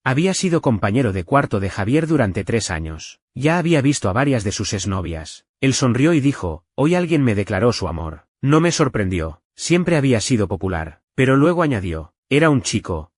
Había sido compañero de cuarto de Javier durante 3 años. Ya había visto a varias de sus exnovias. Él sonrió y dijo, hoy alguien me declaró su amor. No me sorprendió, siempre había sido popular. Pero luego añadió, era un chico,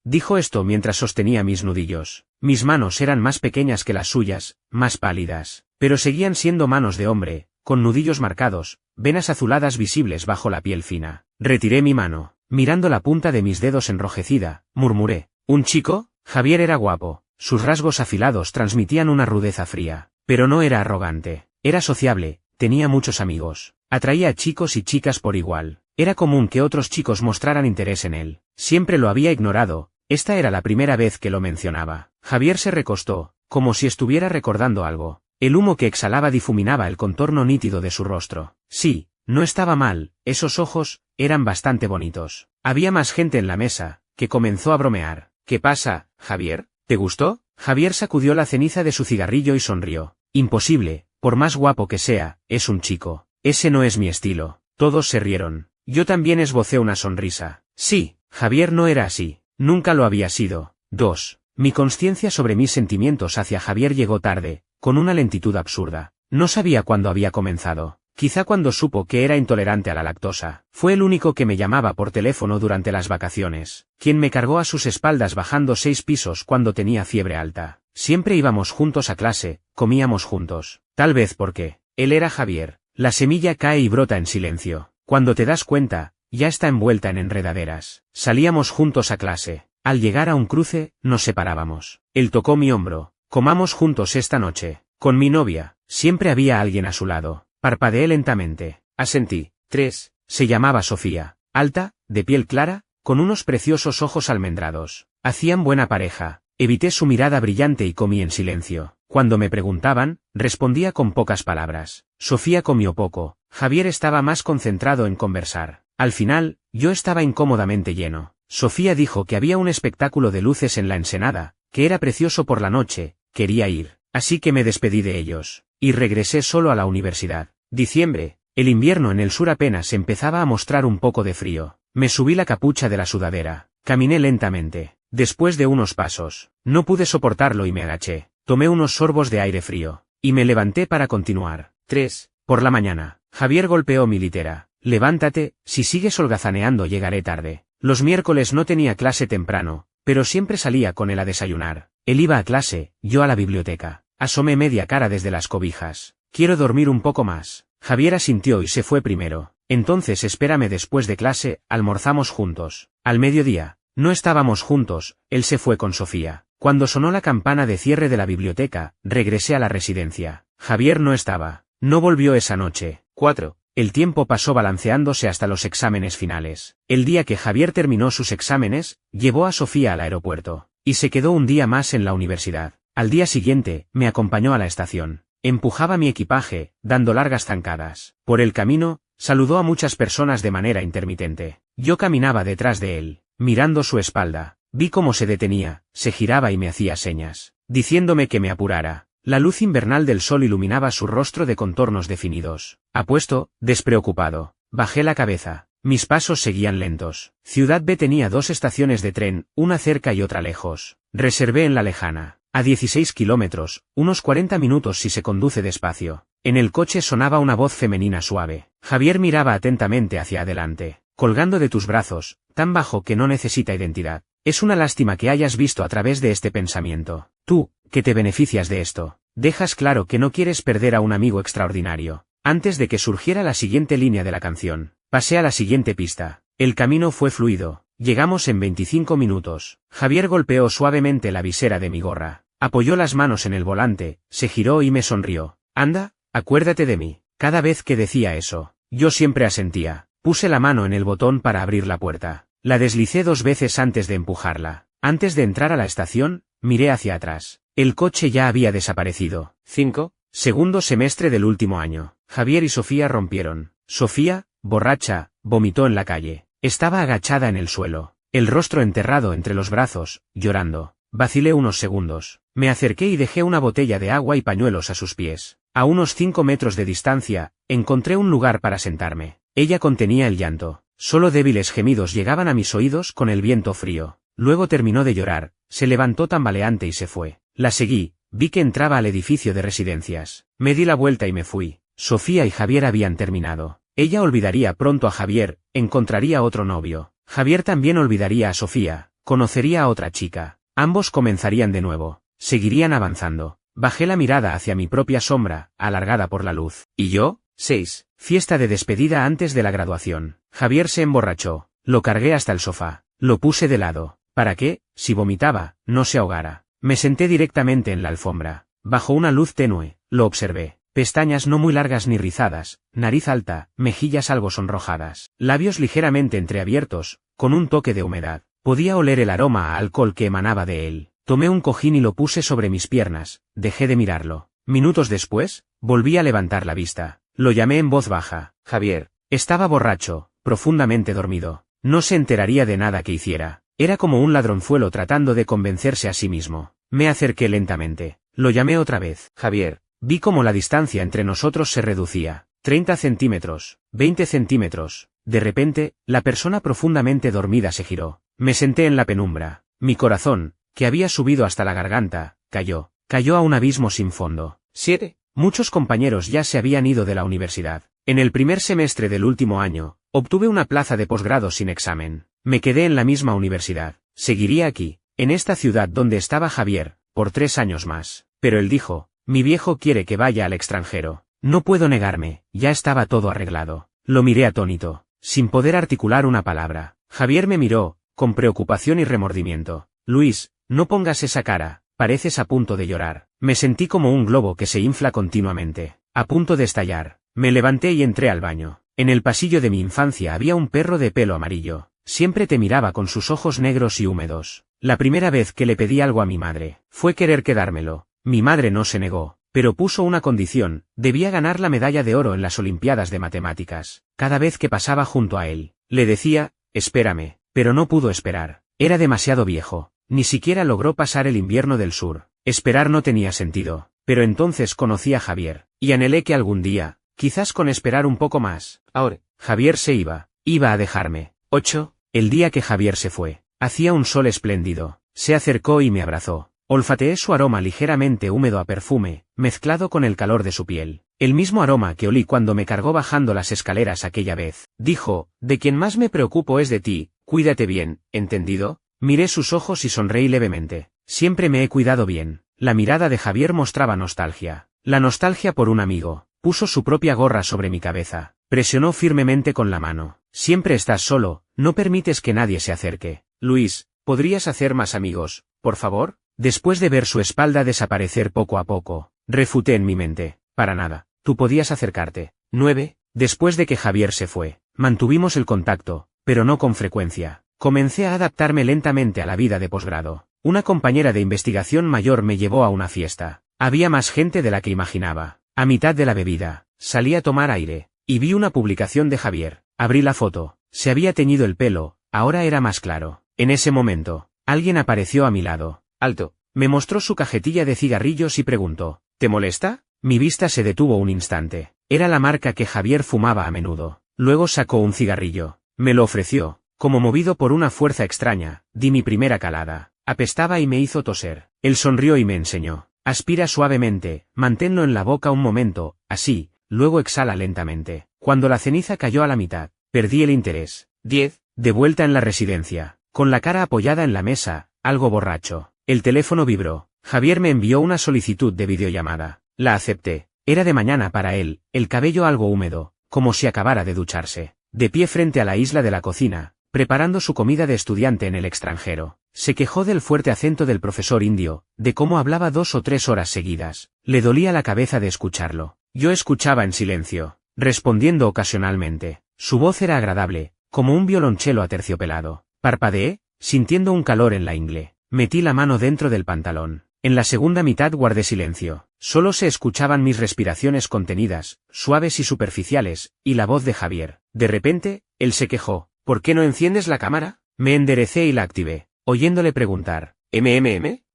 dijo esto mientras sostenía mis nudillos. Mis manos eran más pequeñas que las suyas, más pálidas, pero seguían siendo manos de hombre, con nudillos marcados, venas azuladas visibles bajo la piel fina. Retiré mi mano, mirando la punta de mis dedos enrojecida, murmuré, ¿un chico? Javier era guapo, sus rasgos afilados transmitían una rudeza fría, pero no era arrogante, era sociable, tenía muchos amigos, atraía a chicos y chicas por igual, era común que otros chicos mostraran interés en él, siempre lo había ignorado, esta era la primera vez que lo mencionaba. Javier se recostó, como si estuviera recordando algo, el humo que exhalaba difuminaba el contorno nítido de su rostro. Sí, no estaba mal, esos ojos, eran bastante bonitos. Había más gente en la mesa, que comenzó a bromear. ¿Qué pasa, Javier? ¿Te gustó? Javier sacudió la ceniza de su cigarrillo y sonrió. Imposible, por más guapo que sea, es un chico. Ese no es mi estilo. Todos se rieron. Yo también esbocé una sonrisa. Sí, Javier no era así. Nunca lo había sido. 2. Mi consciencia sobre mis sentimientos hacia Javier llegó tarde, con una lentitud absurda. No sabía cuándo había comenzado. Quizá cuando supo que era intolerante a la lactosa. Fue el único que me llamaba por teléfono durante las vacaciones, quien me cargó a sus espaldas bajando 6 pisos cuando tenía fiebre alta. Siempre íbamos juntos a clase, comíamos juntos. Tal vez porque él era Javier. La semilla cae y brota en silencio. Cuando te das cuenta, ya está envuelta en enredaderas. Salíamos juntos a clase. Al llegar a un cruce, nos separábamos. Él tocó mi hombro. Comamos juntos esta noche. Con mi novia, siempre había alguien a su lado. Parpadeé lentamente. Asentí. 3. Se llamaba Sofía. Alta, de piel clara, con unos preciosos ojos almendrados. Hacían buena pareja. Evité su mirada brillante y comí en silencio. Cuando me preguntaban, respondía con pocas palabras. Sofía comió poco. Javier estaba más concentrado en conversar. Al final, yo estaba incómodamente lleno. Sofía dijo que había un espectáculo de luces en la ensenada, que era precioso por la noche, quería ir. Así que me despedí de ellos. Y regresé solo a la universidad. Diciembre. El invierno en el sur apenas empezaba a mostrar un poco de frío. Me subí la capucha de la sudadera. Caminé lentamente. Después de unos pasos, no pude soportarlo y me agaché. Tomé unos sorbos de aire frío. Y me levanté para continuar. 3. Por la mañana. Javier golpeó mi litera. Levántate, si sigues holgazaneando llegaré tarde. Los miércoles no tenía clase temprano, pero siempre salía con él a desayunar. Él iba a clase, yo a la biblioteca. Asomé media cara desde las cobijas. Quiero dormir un poco más. Javier asintió y se fue primero. Entonces espérame después de clase, almorzamos juntos. Al mediodía. No estábamos juntos, él se fue con Sofía. Cuando sonó la campana de cierre de la biblioteca, regresé a la residencia. Javier no estaba. No volvió esa noche. 4. El tiempo pasó balanceándose hasta los exámenes finales. El día que Javier terminó sus exámenes, llevó a Sofía al aeropuerto. Y se quedó un día más en la universidad. Al día siguiente, me acompañó a la estación. Empujaba mi equipaje, dando largas zancadas. Por el camino, saludó a muchas personas de manera intermitente. Yo caminaba detrás de él, mirando su espalda. Vi cómo se detenía, se giraba y me hacía señas, diciéndome que me apurara. La luz invernal del sol iluminaba su rostro de contornos definidos. Apuesto, despreocupado. Bajé la cabeza. Mis pasos seguían lentos. Ciudad B tenía 2 estaciones de tren, una cerca y otra lejos. Reservé en la lejana. A 16 kilómetros, unos 40 minutos si se conduce despacio. En el coche sonaba una voz femenina suave. Javier miraba atentamente hacia adelante. Colgando de tus brazos, tan bajo que no necesita identidad. Es una lástima que hayas visto a través de este pensamiento. Tú, que te beneficias de esto. Dejas claro que no quieres perder a un amigo extraordinario. Antes de que surgiera la siguiente línea de la canción, pasé a la siguiente pista. El camino fue fluido. Llegamos en 25 minutos. Javier golpeó suavemente la visera de mi gorra. Apoyó las manos en el volante, se giró y me sonrió. Anda, acuérdate de mí. Cada vez que decía eso, yo siempre asentía. Puse la mano en el botón para abrir la puerta. La deslicé 2 veces antes de empujarla. Antes de entrar a la estación, miré hacia atrás. El coche ya había desaparecido. 5. Segundo semestre del último año. Javier y Sofía rompieron. Sofía, borracha, vomitó en la calle. Estaba agachada en el suelo, el rostro enterrado entre los brazos, llorando. Vacilé unos segundos. Me acerqué y dejé una botella de agua y pañuelos a sus pies. A unos 5 metros de distancia, encontré un lugar para sentarme. Ella contenía el llanto. Solo débiles gemidos llegaban a mis oídos con el viento frío. luego terminó de llorar, se levantó tambaleante y se fue. La seguí, vi que entraba al edificio de residencias. Me di la vuelta y me fui. Sofía y Javier habían terminado. Ella olvidaría pronto a Javier, encontraría otro novio. Javier también olvidaría a Sofía, conocería a otra chica. Ambos comenzarían de nuevo. Seguirían avanzando. Bajé la mirada hacia mi propia sombra, alargada por la luz. ¿Y yo? 6. Fiesta de despedida antes de la graduación. Javier se emborrachó. Lo cargué hasta el sofá. Lo puse de lado. ¿Para qué? Si vomitaba, no se ahogara. Me senté directamente en la alfombra. Bajo una luz tenue, lo observé. Pestañas no muy largas ni rizadas, nariz alta, mejillas algo sonrojadas, labios ligeramente entreabiertos, con un toque de humedad. Podía oler el aroma a alcohol que emanaba de él. Tomé un cojín y lo puse sobre mis piernas, dejé de mirarlo. Minutos después, volví a levantar la vista. Lo llamé en voz baja. Javier. Estaba borracho, profundamente dormido. No se enteraría de nada que hiciera. Era como un ladronzuelo tratando de convencerse a sí mismo. Me acerqué lentamente. Lo llamé otra vez. Javier. Vi cómo la distancia entre nosotros se reducía. 30 centímetros, 20 centímetros. De repente, la persona profundamente dormida se giró. Me senté en la penumbra. Mi corazón, que había subido hasta la garganta, cayó. Cayó a un abismo sin fondo. 7. Muchos compañeros ya se habían ido de la universidad. En el primer semestre del último año, obtuve una plaza de posgrado sin examen. Me quedé en la misma universidad. Seguiría aquí, en esta ciudad donde estaba Javier, por 3 años más. Pero él dijo, mi viejo quiere que vaya al extranjero. No puedo negarme, ya estaba todo arreglado. Lo miré atónito, sin poder articular una palabra. Javier me miró, con preocupación y remordimiento. Luis, no pongas esa cara, pareces a punto de llorar. Me sentí como un globo que se infla continuamente, a punto de estallar. Me levanté y entré al baño. En el pasillo de mi infancia había un perro de pelo amarillo. Siempre te miraba con sus ojos negros y húmedos. La primera vez que le pedí algo a mi madre, fue querer quedármelo. Mi madre no se negó, pero puso una condición: debía ganar la medalla de oro en las Olimpiadas de Matemáticas. Cada vez que pasaba junto a él, le decía, espérame, pero no pudo esperar. Era demasiado viejo, ni siquiera logró pasar el invierno del sur. Esperar no tenía sentido, pero entonces conocí a Javier, y anhelé que algún día, quizás con esperar un poco más. Ahora, Javier se iba a dejarme. 8. El día que Javier se fue, hacía un sol espléndido. Se acercó y me abrazó. Olfateé su aroma ligeramente húmedo a perfume, mezclado con el calor de su piel. El mismo aroma que olí cuando me cargó bajando las escaleras aquella vez. Dijo, de quien más me preocupo es de ti, cuídate bien, ¿entendido? Miré sus ojos y sonreí levemente. Siempre me he cuidado bien. La mirada de Javier mostraba nostalgia. La nostalgia por un amigo. Puso su propia gorra sobre mi cabeza. Presionó firmemente con la mano. Siempre estás solo, no permites que nadie se acerque. Luis, ¿podrías hacer más amigos, por favor? Después de ver su espalda desaparecer poco a poco, refuté en mi mente. Para nada, tú podías acercarte. 9. Después de que Javier se fue, mantuvimos el contacto, pero no con frecuencia. Comencé a adaptarme lentamente a la vida de posgrado. Una compañera de investigación mayor me llevó a una fiesta. Había más gente de la que imaginaba. A mitad de la bebida, salí a tomar aire, y vi una publicación de Javier. Abrí la foto. Se había teñido el pelo, ahora era más claro. En ese momento, alguien apareció a mi lado. Alto. Me mostró su cajetilla de cigarrillos y preguntó, ¿te molesta? Mi vista se detuvo un instante. Era la marca que Javier fumaba a menudo. Luego sacó un cigarrillo. Me lo ofreció. Como movido por una fuerza extraña, di mi primera calada. Apestaba y me hizo toser. Él sonrió y me enseñó. Aspira suavemente, manténlo en la boca un momento, así, luego exhala lentamente. Cuando la ceniza cayó a la mitad, perdí el interés. 10. De vuelta en la residencia, con la cara apoyada en la mesa, algo borracho. El teléfono vibró. Javier me envió una solicitud de videollamada. La acepté. Era de mañana para él, el cabello algo húmedo, como si acabara de ducharse. De pie frente a la isla de la cocina, preparando su comida de estudiante en el extranjero. Se quejó del fuerte acento del profesor indio, de cómo hablaba 2 o 3 horas seguidas. Le dolía la cabeza de escucharlo. Yo escuchaba en silencio, respondiendo ocasionalmente. Su voz era agradable, como un violonchelo aterciopelado. Parpadeé, sintiendo un calor en la ingle. Metí la mano dentro del pantalón. En la segunda mitad guardé silencio. Solo se escuchaban mis respiraciones contenidas, suaves y superficiales, y la voz de Javier. De repente, él se quejó. ¿Por qué no enciendes la cámara? Me enderecé y la activé, oyéndole preguntar.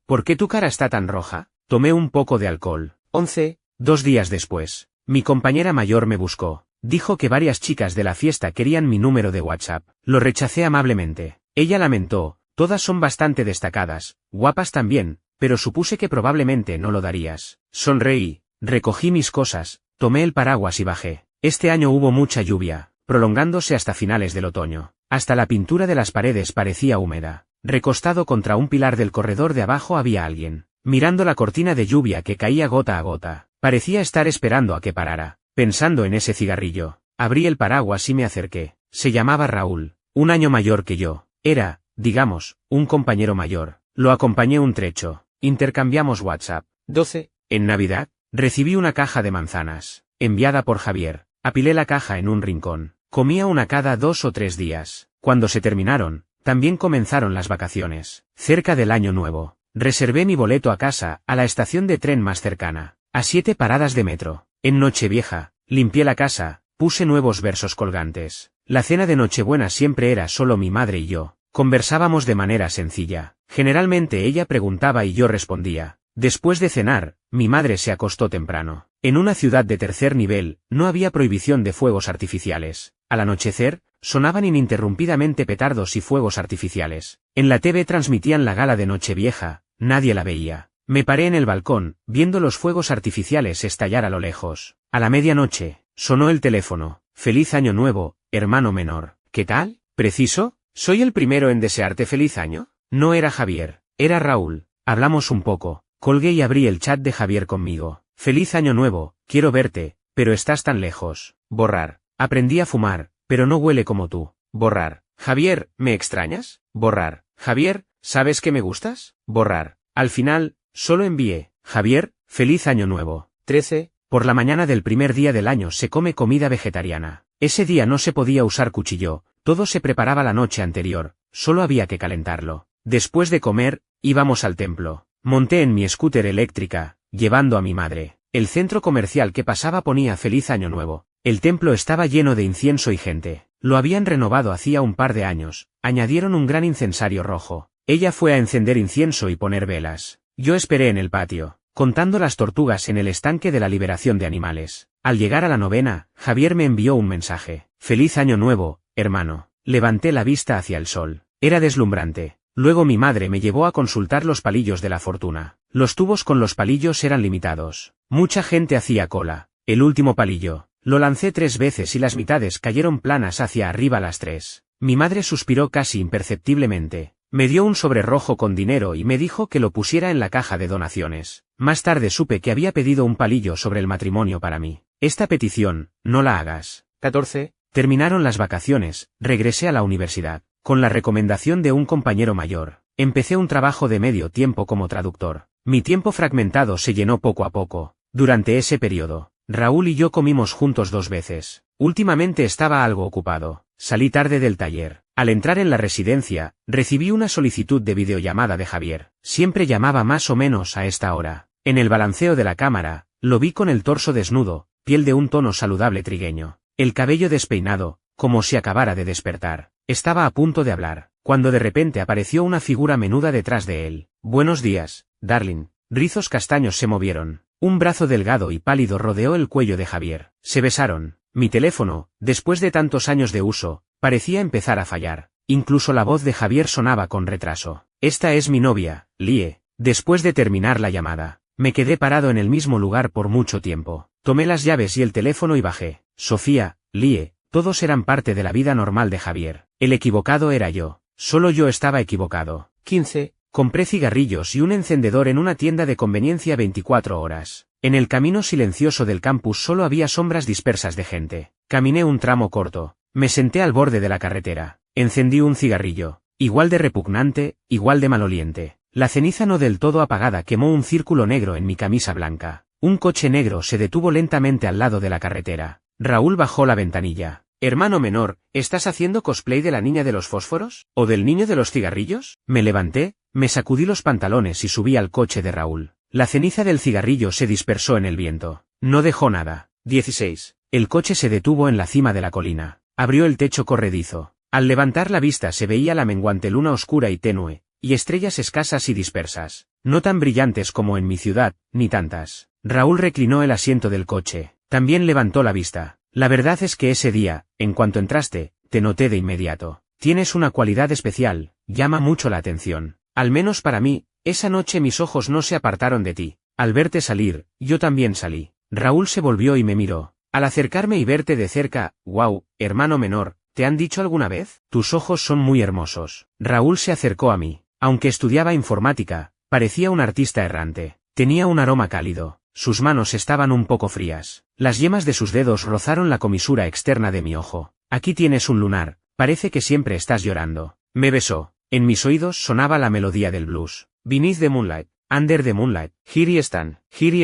¿Por qué tu cara está tan roja? Tomé un poco de alcohol. 11. 2 días después, mi compañera mayor me buscó. Dijo que varias chicas de la fiesta querían mi número de WhatsApp. Lo rechacé amablemente. Ella lamentó, Todas son bastante destacadas, guapas también, pero supuse que probablemente no lo darías. Sonreí, recogí mis cosas, tomé el paraguas y bajé. Este año hubo mucha lluvia, prolongándose hasta finales del otoño. Hasta la pintura de las paredes parecía húmeda. Recostado contra un pilar del corredor de abajo había alguien, mirando la cortina de lluvia que caía gota a gota. Parecía estar esperando a que parara, pensando en ese cigarrillo. Abrí el paraguas y me acerqué. Se llamaba Raúl, un año mayor que yo. Era, digamos, un compañero mayor. Lo acompañé un trecho. Intercambiamos WhatsApp. 12. En Navidad, recibí una caja de manzanas, enviada por Javier. Apilé la caja en un rincón. Comía una cada 2 o 3 días. Cuando se terminaron, también comenzaron las vacaciones. Cerca del año nuevo, reservé mi boleto a casa, a la estación de tren más cercana, a 7 paradas de metro. En Nochevieja, limpié la casa, puse nuevos versos colgantes. La cena de Nochebuena siempre era solo mi madre y yo. Conversábamos de manera sencilla. Generalmente ella preguntaba y yo respondía. Después de cenar, mi madre se acostó temprano. En una ciudad de tercer nivel, no había prohibición de fuegos artificiales. Al anochecer, sonaban ininterrumpidamente petardos y fuegos artificiales. En la TV transmitían la gala de Nochevieja, nadie la veía. Me paré en el balcón, viendo los fuegos artificiales estallar a lo lejos. A la medianoche, sonó el teléfono. Feliz año nuevo, hermano menor. ¿Qué tal? ¿Preciso? ¿Soy el primero en desearte feliz año? No era Javier, era Raúl. Hablamos un poco. Colgué y abrí el chat de Javier conmigo. Feliz año nuevo, quiero verte, pero estás tan lejos. Borrar. Aprendí a fumar, pero no huele como tú. Borrar. Javier, ¿me extrañas? Borrar. Javier, ¿sabes que me gustas? Borrar. Al final, solo envié. Javier, feliz año nuevo. 13. Por la mañana del primer día del año se come comida vegetariana. Ese día no se podía usar cuchillo, todo se preparaba la noche anterior, solo había que calentarlo. Después de comer, íbamos al templo. Monté en mi scooter eléctrica, llevando a mi madre. El centro comercial que pasaba ponía feliz año nuevo. El templo estaba lleno de incienso y gente. Lo habían renovado hacía un par de años. Añadieron un gran incensario rojo. Ella fue a encender incienso y poner velas. Yo esperé en el patio, contando las tortugas en el estanque de la liberación de animales. Al llegar a la novena, Javier me envió un mensaje. Feliz año nuevo, hermano. Levanté la vista hacia el sol. Era deslumbrante. Luego mi madre me llevó a consultar los palillos de la fortuna. Los tubos con los palillos eran limitados. Mucha gente hacía cola. El último palillo. Lo lancé 3 veces y las mitades cayeron planas hacia arriba las 3. Mi madre suspiró casi imperceptiblemente. Me dio un sobre rojo con dinero y me dijo que lo pusiera en la caja de donaciones. Más tarde supe que había pedido un palillo sobre el matrimonio para mí. Esta petición, no la hagas. 14. Terminaron las vacaciones, regresé a la universidad. Con la recomendación de un compañero mayor, empecé un trabajo de medio tiempo como traductor. Mi tiempo fragmentado se llenó poco a poco. Durante ese periodo, Raúl y yo comimos juntos 2 veces. Últimamente estaba algo ocupado. Salí tarde del taller. Al entrar en la residencia, recibí una solicitud de videollamada de Javier. Siempre llamaba más o menos a esta hora. En el balanceo de la cámara, lo vi con el torso desnudo, piel de un tono saludable trigueño, el cabello despeinado, como si acabara de despertar. Estaba a punto de hablar, cuando de repente apareció una figura menuda detrás de él. Buenos días, darling. Rizos castaños se movieron. Un brazo delgado y pálido rodeó el cuello de Javier. Se besaron. Mi teléfono, después de tantos años de uso, parecía empezar a fallar. Incluso la voz de Javier sonaba con retraso. Esta es mi novia, Lie. Después de terminar la llamada, me quedé parado en el mismo lugar por mucho tiempo. Tomé las llaves y el teléfono y bajé. Sofía, Lie. Todos eran parte de la vida normal de Javier. El equivocado era yo. Solo yo estaba equivocado. 15. Compré cigarrillos y un encendedor en una tienda de conveniencia 24 horas. En el camino silencioso del campus solo había sombras dispersas de gente. Caminé un tramo corto. Me senté al borde de la carretera. Encendí un cigarrillo. Igual de repugnante, igual de maloliente. La ceniza no del todo apagada quemó un círculo negro en mi camisa blanca. Un coche negro se detuvo lentamente al lado de la carretera. Raúl bajó la ventanilla. Hermano menor, ¿estás haciendo cosplay de la niña de los fósforos? ¿O del niño de los cigarrillos? Me levanté, me sacudí los pantalones y subí al coche de Raúl. La ceniza del cigarrillo se dispersó en el viento. No dejó nada. 16. El coche se detuvo en la cima de la colina. Abrió el techo corredizo. Al levantar la vista se veía la menguante luna oscura y tenue, y estrellas escasas y dispersas. No tan brillantes como en mi ciudad, ni tantas. Raúl reclinó el asiento del coche. También levantó la vista. La verdad es que ese día, en cuanto entraste, te noté de inmediato. Tienes una cualidad especial, llama mucho la atención. Al menos para mí, esa noche mis ojos no se apartaron de ti. Al verte salir, yo también salí. Raúl se volvió y me miró. Al acercarme y verte de cerca, wow, hermano menor, ¿te han dicho alguna vez? Tus ojos son muy hermosos. Raúl se acercó a mí. Aunque estudiaba informática, parecía un artista errante. Tenía un aroma cálido. Sus manos estaban un poco frías. Las yemas de sus dedos rozaron la comisura externa de mi ojo. Aquí tienes un lunar, parece que siempre estás llorando. Me besó. En mis oídos sonaba la melodía del blues. Beneath the moonlight, under the moonlight, here you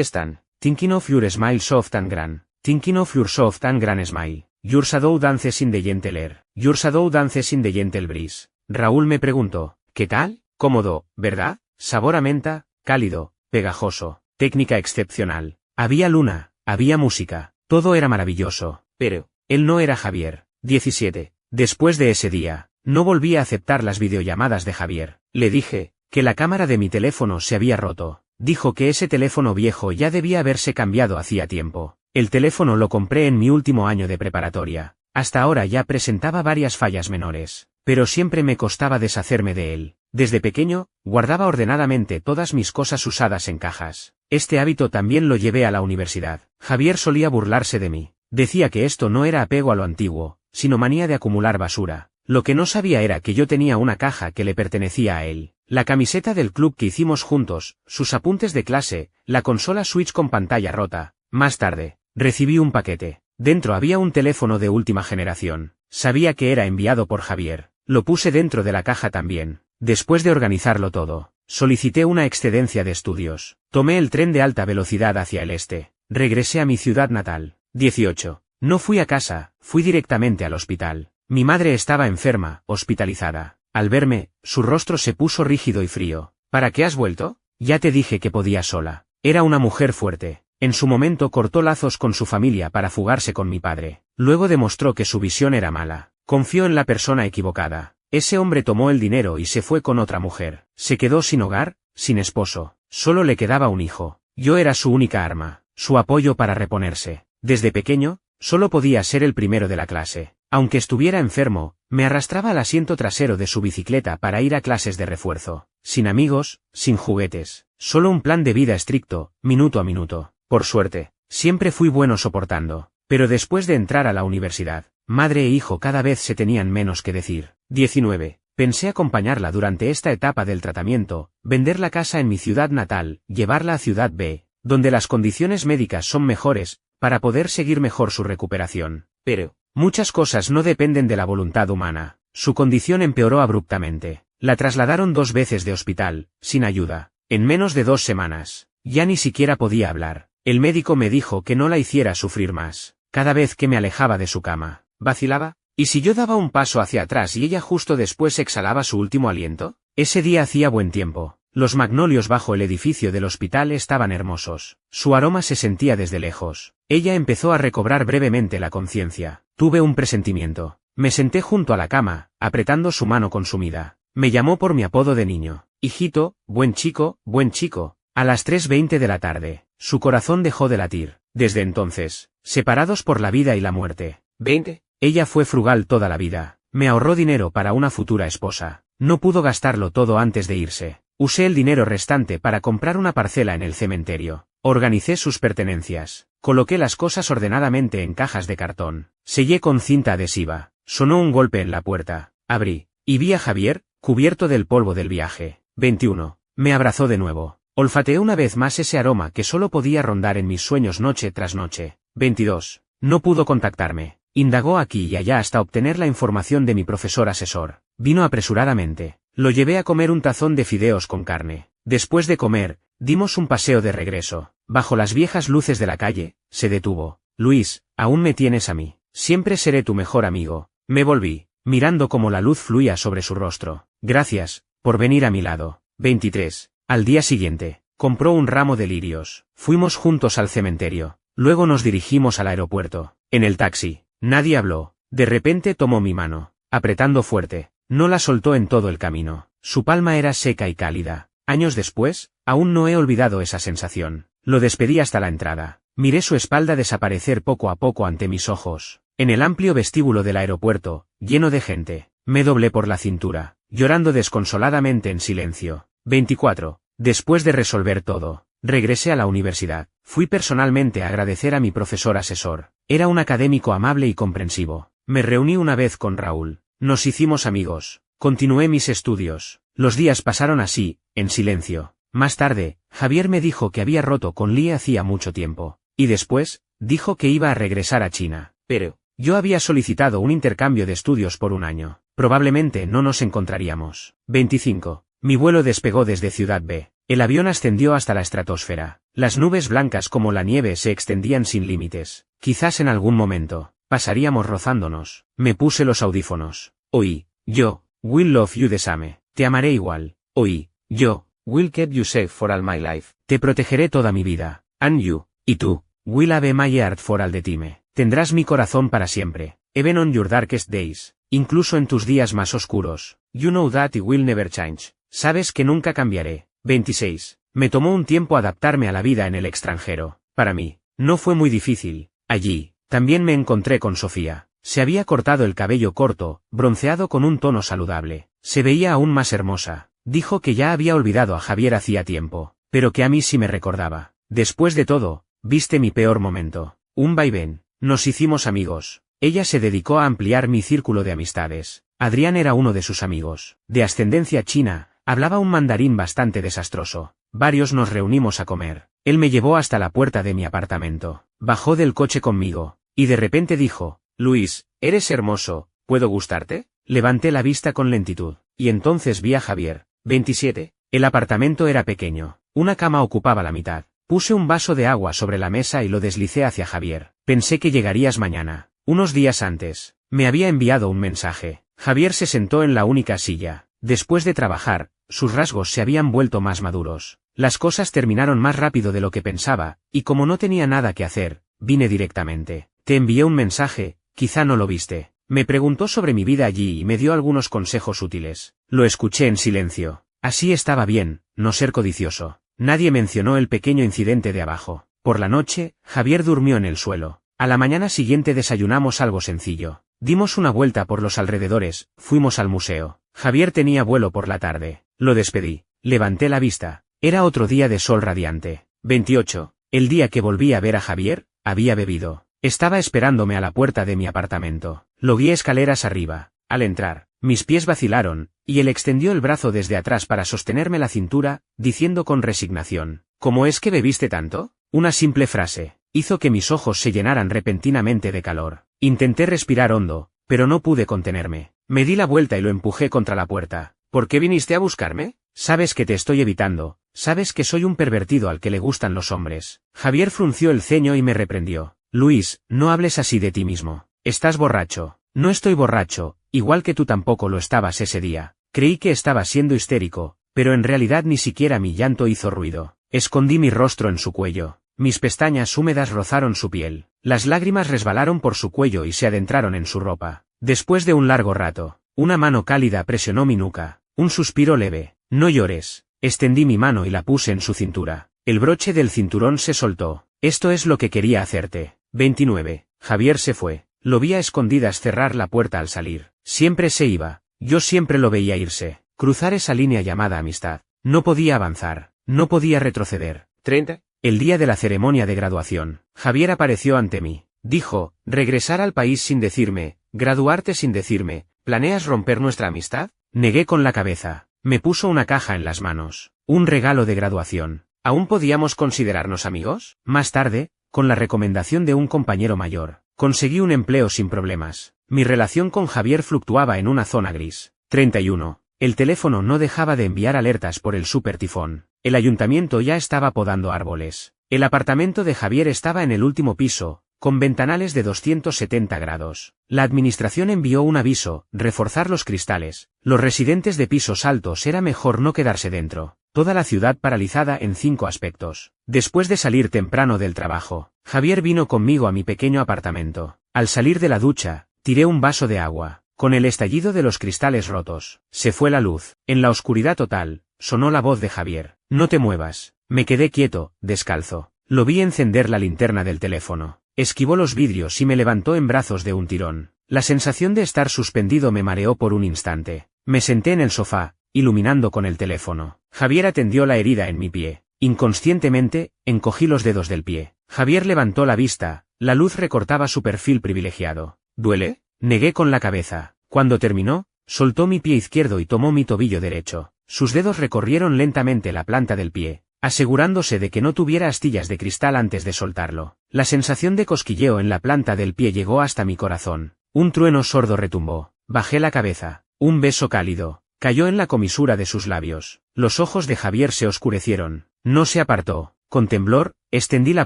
stand, thinking of your smile soft and grand, thinking of your soft and grand smile, your shadow dances in the gentle air, your shadow dances in the gentle breeze. Raúl me preguntó, ¿qué tal? Cómodo, ¿verdad? Sabor a menta, cálido, pegajoso, técnica excepcional. Había luna, había música, todo era maravilloso, pero, él no era Javier. 17. Después de ese día, no volví a aceptar las videollamadas de Javier. Le dije, que la cámara de mi teléfono se había roto. Dijo que ese teléfono viejo ya debía haberse cambiado hacía tiempo. El teléfono lo compré en mi último año de preparatoria. Hasta ahora ya presentaba varias fallas menores, pero siempre me costaba deshacerme de él. Desde pequeño, guardaba ordenadamente todas mis cosas usadas en cajas. Este hábito también lo llevé a la universidad. Javier solía burlarse de mí. Decía que esto no era apego a lo antiguo, sino manía de acumular basura. Lo que no sabía era que yo tenía una caja que le pertenecía a él. La camiseta del club que hicimos juntos, sus apuntes de clase, la consola Switch con pantalla rota. Más tarde, recibí un paquete. Dentro había un teléfono de última generación. Sabía que era enviado por Javier. Lo puse dentro de la caja también. Después de organizarlo todo, solicité una excedencia de estudios. Tomé el tren de alta velocidad hacia el este. Regresé a mi ciudad natal. 18. No fui a casa, fui directamente al hospital. Mi madre estaba enferma, hospitalizada. Al verme, su rostro se puso rígido y frío. ¿Para qué has vuelto? Ya te dije que podía sola. Era una mujer fuerte. En su momento cortó lazos con su familia para fugarse con mi padre. Luego demostró que su visión era mala. Confió en la persona equivocada. Ese hombre tomó el dinero y se fue con otra mujer. Se quedó sin hogar, sin esposo. Solo le quedaba un hijo. Yo era su única arma, su apoyo para reponerse. Desde pequeño, solo podía ser el primero de la clase. Aunque estuviera enfermo, me arrastraba al asiento trasero de su bicicleta para ir a clases de refuerzo. Sin amigos, sin juguetes. Solo un plan de vida estricto, minuto a minuto. Por suerte, siempre fui bueno soportando. Pero después de entrar a la universidad, madre e hijo cada vez se tenían menos que decir. 19. Pensé acompañarla durante esta etapa del tratamiento, vender la casa en mi ciudad natal, llevarla a ciudad B, donde las condiciones médicas son mejores, para poder seguir mejor su recuperación. Pero, muchas cosas no dependen de la voluntad humana. Su condición empeoró abruptamente. La trasladaron 2 veces de hospital, sin ayuda. En menos de 2 semanas. Ya ni siquiera podía hablar. El médico me dijo que no la hiciera sufrir más. Cada vez que me alejaba de su cama, vacilaba. ¿Y si yo daba un paso hacia atrás y ella justo después exhalaba su último aliento? Ese día hacía buen tiempo. Los magnolios bajo el edificio del hospital estaban hermosos. Su aroma se sentía desde lejos. Ella empezó a recobrar brevemente la conciencia. Tuve un presentimiento. Me senté junto a la cama, apretando su mano consumida. Me llamó por mi apodo de niño. Hijito, buen chico, buen chico. A las 3:20 de la tarde, su corazón dejó de latir. Desde entonces, separados por la vida y la muerte. 20. Ella fue frugal toda la vida. Me ahorró dinero para una futura esposa. No pudo gastarlo todo antes de irse. Usé el dinero restante para comprar una parcela en el cementerio. Organicé sus pertenencias. Coloqué las cosas ordenadamente en cajas de cartón. Sellé con cinta adhesiva. Sonó un golpe en la puerta. Abrí. Y vi a Javier, cubierto del polvo del viaje. 21. Me abrazó de nuevo. Olfateé una vez más ese aroma que solo podía rondar en mis sueños noche tras noche. 22. No pudo contactarme. Indagó aquí y allá hasta obtener la información de mi profesor asesor. Vino apresuradamente. Lo llevé a comer un tazón de fideos con carne. Después de comer, dimos un paseo de regreso. Bajo las viejas luces de la calle, se detuvo. Luis, aún me tienes a mí. Siempre seré tu mejor amigo. Me volví, mirando cómo la luz fluía sobre su rostro. Gracias, por venir a mi lado. 23. Al día siguiente, compró un ramo de lirios. Fuimos juntos al cementerio. Luego nos dirigimos al aeropuerto. En el taxi, nadie habló. De repente tomó mi mano, apretando fuerte. No la soltó en todo el camino. Su palma era seca y cálida. Años después, aún no he olvidado esa sensación. Lo despedí hasta la entrada. Miré su espalda desaparecer poco a poco ante mis ojos. En el amplio vestíbulo del aeropuerto, lleno de gente, me doblé por la cintura. llorando desconsoladamente en silencio. 24. Después de resolver todo, regresé a la universidad. Fui personalmente a agradecer a mi profesor asesor. Era un académico amable y comprensivo. Me reuní una vez con Raúl. Nos hicimos amigos. Continué mis estudios. Los días pasaron así, en silencio. Más tarde, Javier me dijo que había roto con Lee hacía mucho tiempo. Y después, dijo que iba a regresar a China. Pero, yo había solicitado un intercambio de estudios por un año. Probablemente no nos encontraríamos. 25. Mi vuelo despegó desde Ciudad B. El avión ascendió hasta la estratosfera. Las nubes blancas como la nieve se extendían sin límites. Quizás en algún momento, pasaríamos rozándonos. Me puse los audífonos. Oí, yo, will love you the same. Te amaré igual. Oí, yo, will keep you safe for all my life. Te protegeré toda mi vida. And you, y tú, will have my heart for all the time. Tendrás mi corazón para siempre. Even on your darkest days. Incluso en tus días más oscuros. You know that it will never change. Sabes que nunca cambiaré. 26. Me tomó un tiempo adaptarme a la vida en el extranjero. Para mí, no fue muy difícil. Allí, también me encontré con Sofía. Se había cortado el cabello corto, bronceado con un tono saludable. Se veía aún más hermosa. Dijo que ya había olvidado a Javier hacía tiempo, pero que a mí sí me recordaba. Después de todo, viste mi peor momento. Un vaivén. Nos hicimos amigos. Ella se dedicó a ampliar mi círculo de amistades. Adrián era uno de sus amigos. De ascendencia china, hablaba un mandarín bastante desastroso. Varios nos reunimos a comer. Él me llevó hasta la puerta de mi apartamento. Bajó del coche conmigo, y de repente dijo, Luis, eres hermoso, ¿puedo gustarte? Levanté la vista con lentitud, y entonces vi a Javier. 27. El apartamento era pequeño. Una cama ocupaba la mitad. Puse un vaso de agua sobre la mesa y lo deslicé hacia Javier. Pensé que llegarías mañana. Unos días antes, me había enviado un mensaje. Javier se sentó en la única silla. Después de trabajar, sus rasgos se habían vuelto más maduros. Las cosas terminaron más rápido de lo que pensaba, y como no tenía nada que hacer, vine directamente. Te envié un mensaje, quizá no lo viste. Me preguntó sobre mi vida allí y me dio algunos consejos útiles. Lo escuché en silencio. Así estaba bien, no ser codicioso. Nadie mencionó el pequeño incidente de abajo. Por la noche, Javier durmió en el suelo. A la mañana siguiente desayunamos algo sencillo. Dimos una vuelta por los alrededores, fuimos al museo. Javier tenía vuelo por la tarde. Lo despedí. Levanté la vista. Era otro día de sol radiante. 28. El día que volví a ver a Javier, había bebido. Estaba esperándome a la puerta de mi apartamento. Lo vi escaleras arriba. Al entrar, mis pies vacilaron, y él extendió el brazo desde atrás para sostenerme la cintura, diciendo con resignación, ¿cómo es que bebiste tanto? Una simple frase hizo que mis ojos se llenaran repentinamente de calor. Intenté respirar hondo, pero no pude contenerme. Me di la vuelta y lo empujé contra la puerta. ¿Por qué viniste a buscarme? Sabes que te estoy evitando. Sabes que soy un pervertido al que le gustan los hombres. Javier frunció el ceño y me reprendió. Luis, no hables así de ti mismo. Estás borracho. No estoy borracho, igual que tú tampoco lo estabas ese día. Creí que estabas siendo histérico, pero en realidad ni siquiera mi llanto hizo ruido. Escondí mi rostro en su cuello. Mis pestañas húmedas rozaron su piel. Las lágrimas resbalaron por su cuello y se adentraron en su ropa. Después de un largo rato, una mano cálida presionó mi nuca. Un suspiro leve. No llores. Extendí mi mano y la puse en su cintura. El broche del cinturón se soltó. Esto es lo que quería hacerte. 29. Javier se fue. Lo vi a escondidas cerrar la puerta al salir. Siempre se iba. Yo siempre lo veía irse. Cruzar esa línea llamada amistad. No podía avanzar. No podía retroceder. 30. El día de la ceremonia de graduación, Javier apareció ante mí. Dijo, regresar al país sin decirme, graduarte sin decirme, ¿planeas romper nuestra amistad? Negué con la cabeza. Me puso una caja en las manos. Un regalo de graduación. ¿Aún podíamos considerarnos amigos? Más tarde, con la recomendación de un compañero mayor, conseguí un empleo sin problemas. Mi relación con Javier fluctuaba en una zona gris. 31. El teléfono no dejaba de enviar alertas por el supertifón. El ayuntamiento ya estaba podando árboles. El apartamento de Javier estaba en el último piso, con ventanales de 270 grados. La administración envió un aviso, reforzar los cristales. Los residentes de pisos altos era mejor no quedarse dentro. Toda la ciudad paralizada en 5 aspectos. Después de salir temprano del trabajo, Javier vino conmigo a mi pequeño apartamento. Al salir de la ducha, tiré un vaso de agua. Con el estallido de los cristales rotos, se fue la luz. En la oscuridad total, sonó la voz de Javier. No te muevas. Me quedé quieto, descalzo. Lo vi encender la linterna del teléfono. Esquivó los vidrios y me levantó en brazos de un tirón. La sensación de estar suspendido me mareó por un instante. Me senté en el sofá, iluminando con el teléfono. Javier atendió la herida en mi pie. Inconscientemente, encogí los dedos del pie. Javier levantó la vista, la luz recortaba su perfil privilegiado. ¿Duele? Negué con la cabeza. Cuando terminó, soltó mi pie izquierdo y tomó mi tobillo derecho. Sus dedos recorrieron lentamente la planta del pie, asegurándose de que no tuviera astillas de cristal antes de soltarlo. La sensación de cosquilleo en la planta del pie llegó hasta mi corazón. Un trueno sordo retumbó. Bajé la cabeza. Un beso cálido cayó en la comisura de sus labios. Los ojos de Javier se oscurecieron. No se apartó. Con temblor, extendí la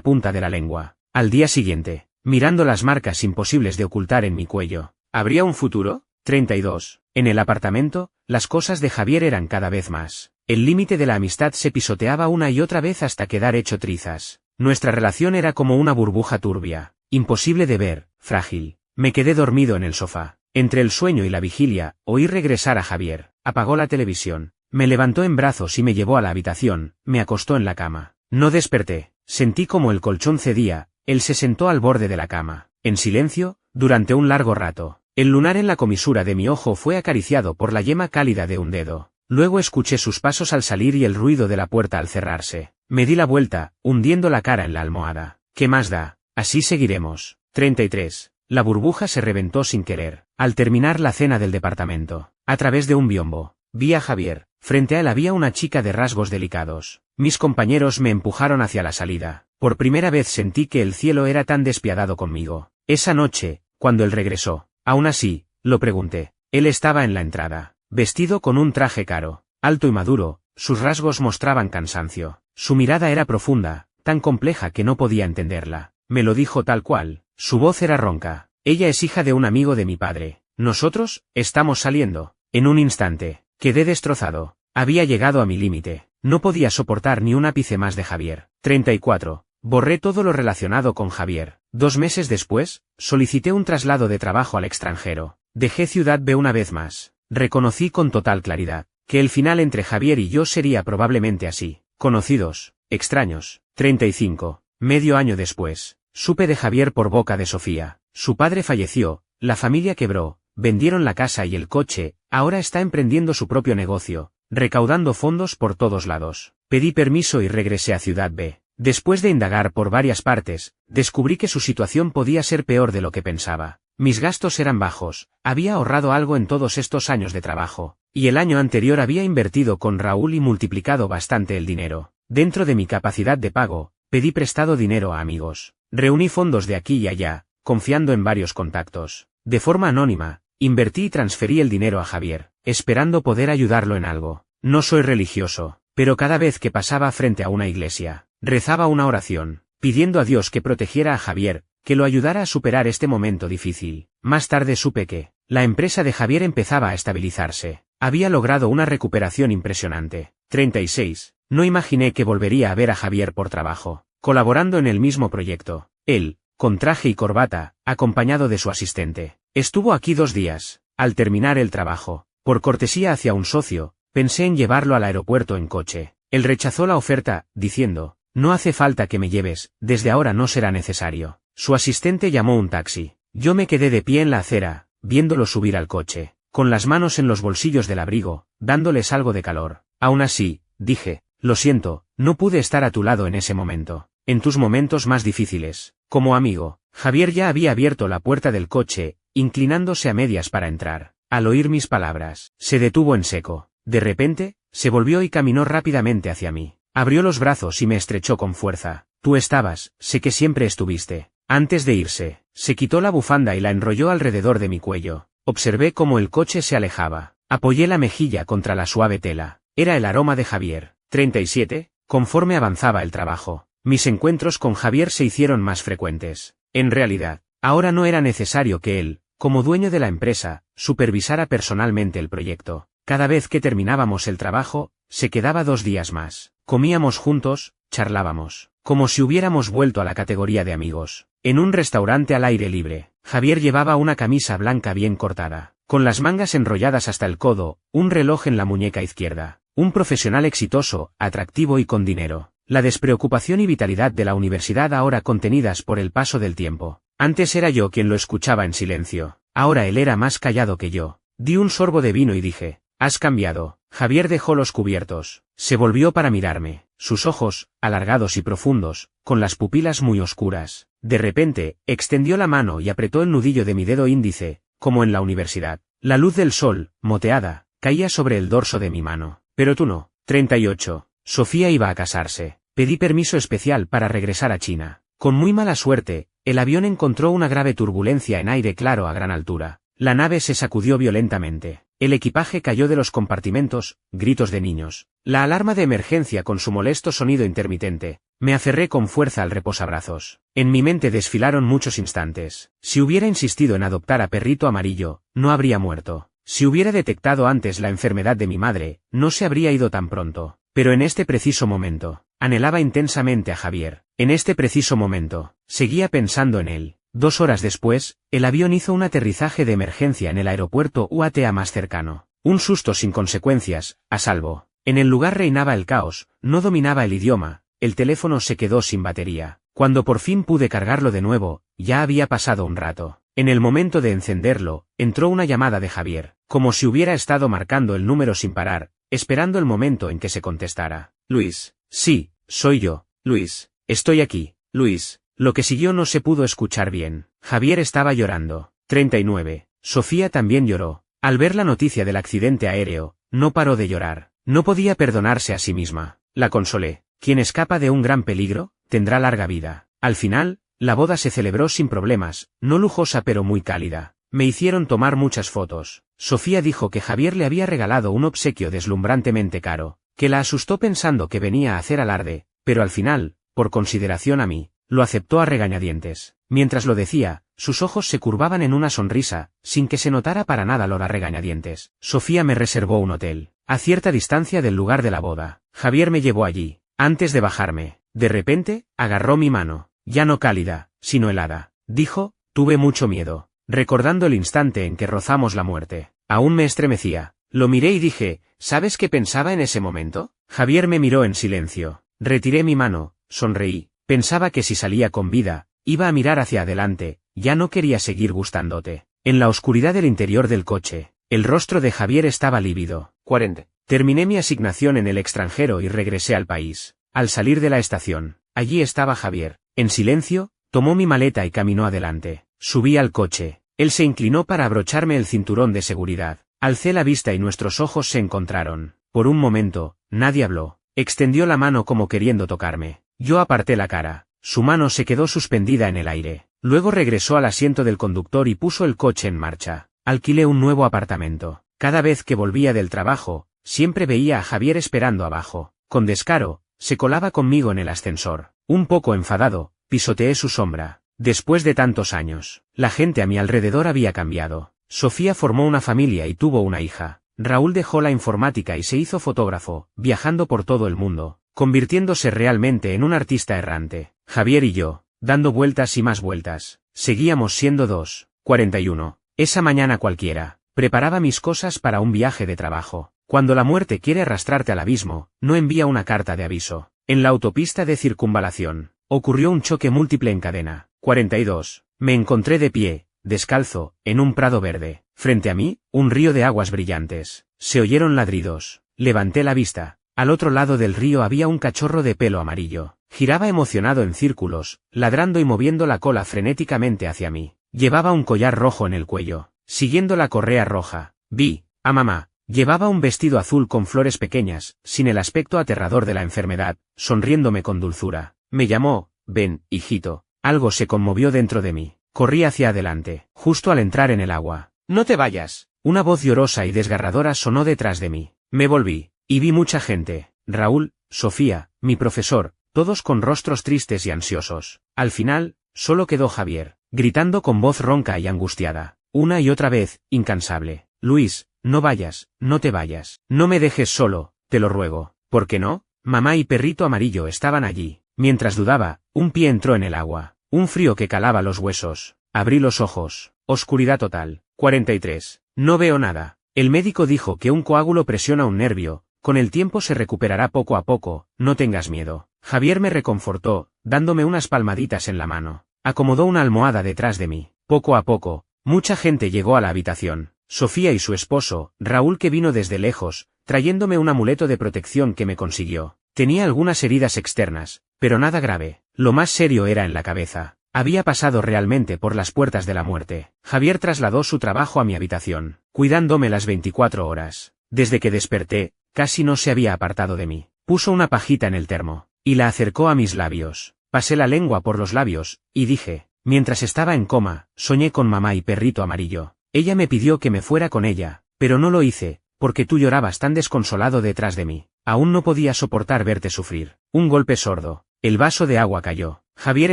punta de la lengua. Al día siguiente, mirando las marcas imposibles de ocultar en mi cuello. ¿Habría un futuro? 32. En el apartamento, las cosas de Javier eran cada vez más. El límite de la amistad se pisoteaba una y otra vez hasta quedar hecho trizas. Nuestra relación era como una burbuja turbia, imposible de ver, frágil. Me quedé dormido en el sofá. Entre el sueño y la vigilia, oí regresar a Javier. Apagó la televisión. Me levantó en brazos y me llevó a la habitación, me acostó en la cama. No desperté. Sentí como el colchón cedía, él se sentó al borde de la cama. En silencio, durante un largo rato. El lunar en la comisura de mi ojo fue acariciado por la yema cálida de un dedo. Luego escuché sus pasos al salir y el ruido de la puerta al cerrarse. Me di la vuelta, hundiendo la cara en la almohada. ¿Qué más da? Así seguiremos. 33. La burbuja se reventó sin querer. Al terminar la cena del departamento, a través de un biombo, vi a Javier. Frente a él había una chica de rasgos delicados. Mis compañeros me empujaron hacia la salida. Por primera vez sentí que el cielo era tan despiadado conmigo. Esa noche, cuando él regresó, aún así, lo pregunté. Él estaba en la entrada, vestido con un traje caro, alto y maduro, sus rasgos mostraban cansancio. Su mirada era profunda, tan compleja que no podía entenderla. Me lo dijo tal cual. Su voz era ronca. Ella es hija de un amigo de mi padre. Nosotros, estamos saliendo. En un instante, quedé destrozado. Había llegado a mi límite. No podía soportar ni un ápice más de Javier. 34. Borré todo lo relacionado con Javier. 2 meses después, solicité un traslado de trabajo al extranjero. Dejé Ciudad B una vez más. Reconocí con total claridad que el final entre Javier y yo sería probablemente así. Conocidos, extraños. 35. Medio año después, supe de Javier por boca de Sofía. Su padre falleció, la familia quebró, vendieron la casa y el coche, ahora está emprendiendo su propio negocio, recaudando fondos por todos lados. Pedí permiso y regresé a Ciudad B. Después de indagar por varias partes, descubrí que su situación podía ser peor de lo que pensaba. Mis gastos eran bajos, había ahorrado algo en todos estos años de trabajo, y el año anterior había invertido con Raúl y multiplicado bastante el dinero. Dentro de mi capacidad de pago, pedí prestado dinero a amigos. Reuní fondos de aquí y allá, confiando en varios contactos. De forma anónima, invertí y transferí el dinero a Javier, esperando poder ayudarlo en algo. No soy religioso, pero cada vez que pasaba frente a una iglesia, rezaba una oración, pidiendo a Dios que protegiera a Javier, que lo ayudara a superar este momento difícil. Más tarde supe que la empresa de Javier empezaba a estabilizarse. Había logrado una recuperación impresionante. 36. No imaginé que volvería a ver a Javier por trabajo, colaborando en el mismo proyecto. Él, con traje y corbata, acompañado de su asistente. Estuvo aquí 2 días. Al terminar el trabajo, por cortesía hacia un socio, pensé en llevarlo al aeropuerto en coche. Él rechazó la oferta, diciendo, no hace falta que me lleves, desde ahora no será necesario. Su asistente llamó un taxi. Yo me quedé de pie en la acera, viéndolo subir al coche, con las manos en los bolsillos del abrigo, dándoles algo de calor. Aún así, dije, lo siento, no pude estar a tu lado en ese momento. En tus momentos más difíciles, como amigo. Javier ya había abierto la puerta del coche, inclinándose a medias para entrar. Al oír mis palabras, se detuvo en seco. De repente, se volvió y caminó rápidamente hacia mí. Abrió los brazos y me estrechó con fuerza. Tú estabas, sé que siempre estuviste. Antes de irse, se quitó la bufanda y la enrolló alrededor de mi cuello. Observé cómo el coche se alejaba. Apoyé la mejilla contra la suave tela. Era el aroma de Javier. 37. Conforme avanzaba el trabajo, mis encuentros con Javier se hicieron más frecuentes. En realidad, ahora no era necesario que él, como dueño de la empresa, supervisara personalmente el proyecto. Cada vez que terminábamos el trabajo, se quedaba 2 días más. Comíamos juntos, charlábamos, como si hubiéramos vuelto a la categoría de amigos. En un restaurante al aire libre, Javier llevaba una camisa blanca bien cortada, con las mangas enrolladas hasta el codo, un reloj en la muñeca izquierda. Un profesional exitoso, atractivo y con dinero. La despreocupación y vitalidad de la universidad ahora contenidas por el paso del tiempo. Antes era yo quien lo escuchaba en silencio. Ahora él era más callado que yo. Di un sorbo de vino y dije, Has cambiado. Javier dejó los cubiertos. Se volvió para mirarme. Sus ojos, alargados y profundos, con las pupilas muy oscuras. De repente, extendió la mano y apretó el nudillo de mi dedo índice, como en la universidad. La luz del sol, moteada, caía sobre el dorso de mi mano. Pero tú no. 38. Sofía iba a casarse. Pedí permiso especial para regresar a China. Con muy mala suerte, el avión encontró una grave turbulencia en aire claro a gran altura. La nave se sacudió violentamente. El equipaje cayó de los compartimentos, gritos de niños. La alarma de emergencia con su molesto sonido intermitente. Me aferré con fuerza al reposabrazos. En mi mente desfilaron muchos instantes. Si hubiera insistido en adoptar a Perrito Amarillo, no habría muerto. Si hubiera detectado antes la enfermedad de mi madre, no se habría ido tan pronto. Pero en este preciso momento, anhelaba intensamente a Javier. En este preciso momento, seguía pensando en él. 2 horas después, el avión hizo un aterrizaje de emergencia en el aeropuerto UATA más cercano. Un susto sin consecuencias, a salvo. En el lugar reinaba el caos, no dominaba el idioma, el teléfono se quedó sin batería. Cuando por fin pude cargarlo de nuevo, ya había pasado un rato. En el momento de encenderlo, entró una llamada de Javier, como si hubiera estado marcando el número sin parar, esperando el momento en que se contestara. Luis. Sí, soy yo. Luis. Estoy aquí. Luis. Lo que siguió no se pudo escuchar bien. Javier estaba llorando. 39. Sofía también lloró. Al ver la noticia del accidente aéreo, no paró de llorar. No podía perdonarse a sí misma. La consolé. Quien escapa de un gran peligro, tendrá larga vida. Al final, la boda se celebró sin problemas, no lujosa pero muy cálida. Me hicieron tomar muchas fotos. Sofía dijo que Javier le había regalado un obsequio deslumbrantemente caro, que la asustó pensando que venía a hacer alarde, pero al final, por consideración a mí, lo aceptó a regañadientes. Mientras lo decía, sus ojos se curvaban en una sonrisa, sin que se notara para nada lo de regañadientes. Sofía me reservó un hotel, a cierta distancia del lugar de la boda. Javier me llevó allí. Antes de bajarme, de repente, agarró mi mano, ya no cálida, sino helada. Dijo, tuve mucho miedo, recordando el instante en que rozamos la muerte. Aún me estremecía. Lo miré y dije, ¿sabes qué pensaba en ese momento? Javier me miró en silencio. Retiré mi mano, sonreí. Pensaba que si salía con vida, iba a mirar hacia adelante, ya no quería seguir gustándote. En la oscuridad del interior del coche, el rostro de Javier estaba lívido. 40. Terminé mi asignación en el extranjero y regresé al país. Al salir de la estación, allí estaba Javier. En silencio, tomó mi maleta y caminó adelante. Subí al coche. Él se inclinó para abrocharme el cinturón de seguridad. Alcé la vista y nuestros ojos se encontraron. Por un momento, nadie habló. Extendió la mano como queriendo tocarme. Yo aparté la cara. Su mano se quedó suspendida en el aire. Luego regresó al asiento del conductor y puso el coche en marcha. Alquilé un nuevo apartamento. Cada vez que volvía del trabajo, siempre veía a Javier esperando abajo. Con descaro, se colaba conmigo en el ascensor. Un poco enfadado, pisoteé su sombra. Después de tantos años, la gente a mi alrededor había cambiado. Sofía formó una familia y tuvo una hija. Raúl dejó la informática y se hizo fotógrafo, viajando por todo el mundo, convirtiéndose realmente en un artista errante. Javier y yo, dando vueltas y más vueltas, seguíamos siendo dos. 41. Esa mañana cualquiera, preparaba mis cosas para un viaje de trabajo. Cuando la muerte quiere arrastrarte al abismo, no envía una carta de aviso. En la autopista de circunvalación, ocurrió un choque múltiple en cadena. 42. Me encontré de pie, descalzo, en un prado verde. Frente a mí, un río de aguas brillantes. Se oyeron ladridos. Levanté la vista. Al otro lado del río había un cachorro de pelo amarillo. Giraba emocionado en círculos, ladrando y moviendo la cola frenéticamente hacia mí. Llevaba un collar rojo en el cuello. Siguiendo la correa roja, vi a mamá. Llevaba un vestido azul con flores pequeñas, sin el aspecto aterrador de la enfermedad, sonriéndome con dulzura. Me llamó, ven, hijito. Algo se conmovió dentro de mí. Corrí hacia adelante, justo al entrar en el agua. No te vayas. Una voz llorosa y desgarradora sonó detrás de mí. Me volví, y vi mucha gente. Raúl, Sofía, mi profesor, todos con rostros tristes y ansiosos. Al final, solo quedó Javier, gritando con voz ronca y angustiada. Una y otra vez, incansable. Luis, no vayas, no te vayas. No me dejes solo, te lo ruego. ¿Por qué no? Mamá y Perrito Amarillo estaban allí. Mientras dudaba, un pie entró en el agua. Un frío que calaba los huesos. Abrí los ojos. Oscuridad total. 43. No veo nada. El médico dijo que un coágulo presiona un nervio. Con el tiempo se recuperará poco a poco. No tengas miedo. Javier me reconfortó, dándome unas palmaditas en la mano. Acomodó una almohada detrás de mí. Poco a poco, mucha gente llegó a la habitación. Sofía y su esposo, Raúl, que vino desde lejos, trayéndome un amuleto de protección que me consiguió. Tenía algunas heridas externas, pero nada grave. Lo más serio era en la cabeza. Había pasado realmente por las puertas de la muerte. Javier trasladó su trabajo a mi habitación, cuidándome las 24 horas. Desde que desperté, casi no se había apartado de mí. Puso una pajita en el termo, y la acercó a mis labios. Pasé la lengua por los labios, y dije, mientras estaba en coma, soñé con mamá y perrito amarillo. Ella me pidió que me fuera con ella, pero no lo hice, porque tú llorabas tan desconsolado detrás de mí. Aún no podía soportar verte sufrir. Un golpe sordo. El vaso de agua cayó. Javier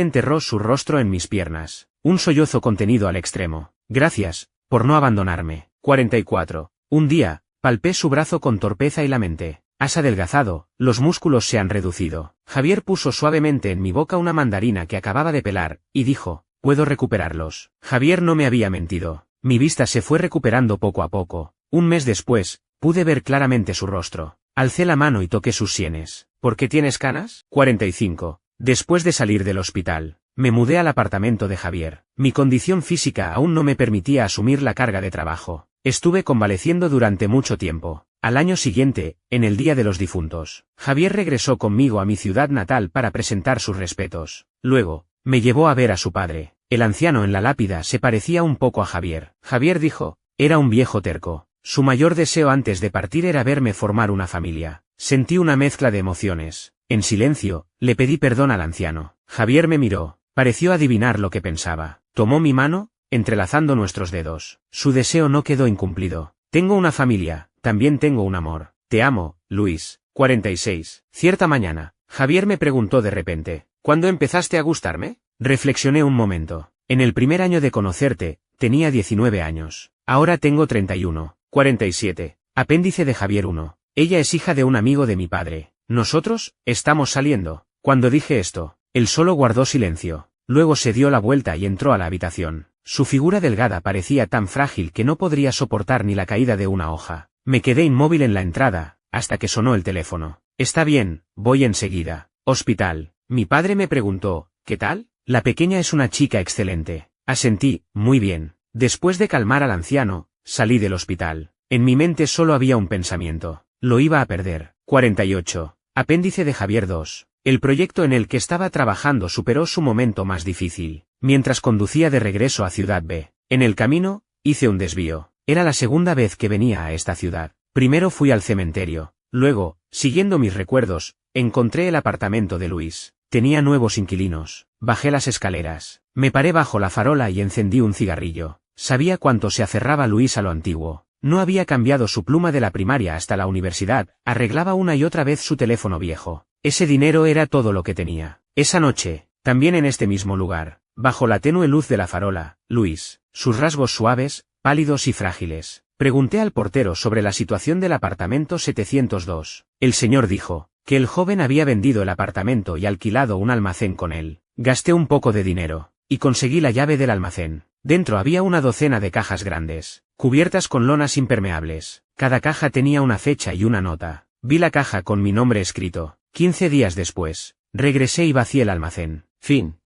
enterró su rostro en mis piernas. Un sollozo contenido al extremo. Gracias, por no abandonarme. 44. Un día, palpé su brazo con torpeza y la mente. Has adelgazado, los músculos se han reducido. Javier puso suavemente en mi boca una mandarina que acababa de pelar, y dijo, puedo recuperarlos. Javier no me había mentido. Mi vista se fue recuperando poco a poco. Un mes después, pude ver claramente su rostro. Alcé la mano y toqué sus sienes. ¿Por qué tienes canas? 45. Después de salir del hospital, me mudé al apartamento de Javier. Mi condición física aún no me permitía asumir la carga de trabajo. Estuve convaleciendo durante mucho tiempo. Al año siguiente, en el Día de los Difuntos, Javier regresó conmigo a mi ciudad natal para presentar sus respetos. Luego, me llevó a ver a su padre. El anciano en la lápida se parecía un poco a Javier. Javier dijo, era un viejo terco. Su mayor deseo antes de partir era verme formar una familia. Sentí una mezcla de emociones. En silencio, le pedí perdón al anciano. Javier me miró, pareció adivinar lo que pensaba. Tomó mi mano, entrelazando nuestros dedos. Su deseo no quedó incumplido. Tengo una familia, también tengo un amor. Te amo, Luis. 46. Cierta mañana, Javier me preguntó de repente, ¿cuándo empezaste a gustarme? Reflexioné un momento. En el primer año de conocerte, tenía 19 años. Ahora tengo 31. 47. Apéndice de Javier 1. Ella es hija de un amigo de mi padre. Nosotros, estamos saliendo. Cuando dije esto, él solo guardó silencio. Luego se dio la vuelta y entró a la habitación. Su figura delgada parecía tan frágil que no podría soportar ni la caída de una hoja. Me quedé inmóvil en la entrada, hasta que sonó el teléfono. Está bien, voy enseguida. Hospital. Mi padre me preguntó, ¿qué tal? La pequeña es una chica excelente. Asentí, muy bien. Después de calmar al anciano, salí del hospital. En mi mente solo había un pensamiento. Lo iba a perder. 48. Apéndice de Javier 2. El proyecto en el que estaba trabajando superó su momento más difícil. Mientras conducía de regreso a Ciudad B. En el camino, hice un desvío. Era la segunda vez que venía a esta ciudad. Primero fui al cementerio. Luego, siguiendo mis recuerdos, encontré el apartamento de Luis. Tenía nuevos inquilinos. Bajé las escaleras. Me paré bajo la farola y encendí un cigarrillo. Sabía cuánto se aferraba Luis a lo antiguo. No había cambiado su pluma de la primaria hasta la universidad, arreglaba una y otra vez su teléfono viejo. Ese dinero era todo lo que tenía. Esa noche, también en este mismo lugar, bajo la tenue luz de la farola, Luis, sus rasgos suaves, pálidos y frágiles. Pregunté al portero sobre la situación del apartamento 702. El señor dijo, que el joven había vendido el apartamento y alquilado un almacén con él. Gasté un poco de dinero, y conseguí la llave del almacén. Dentro había una docena de cajas grandes, cubiertas con lonas impermeables. Cada caja tenía una fecha y una nota. Vi la caja con mi nombre escrito. 15 días después, regresé y vacié el almacén. Fin.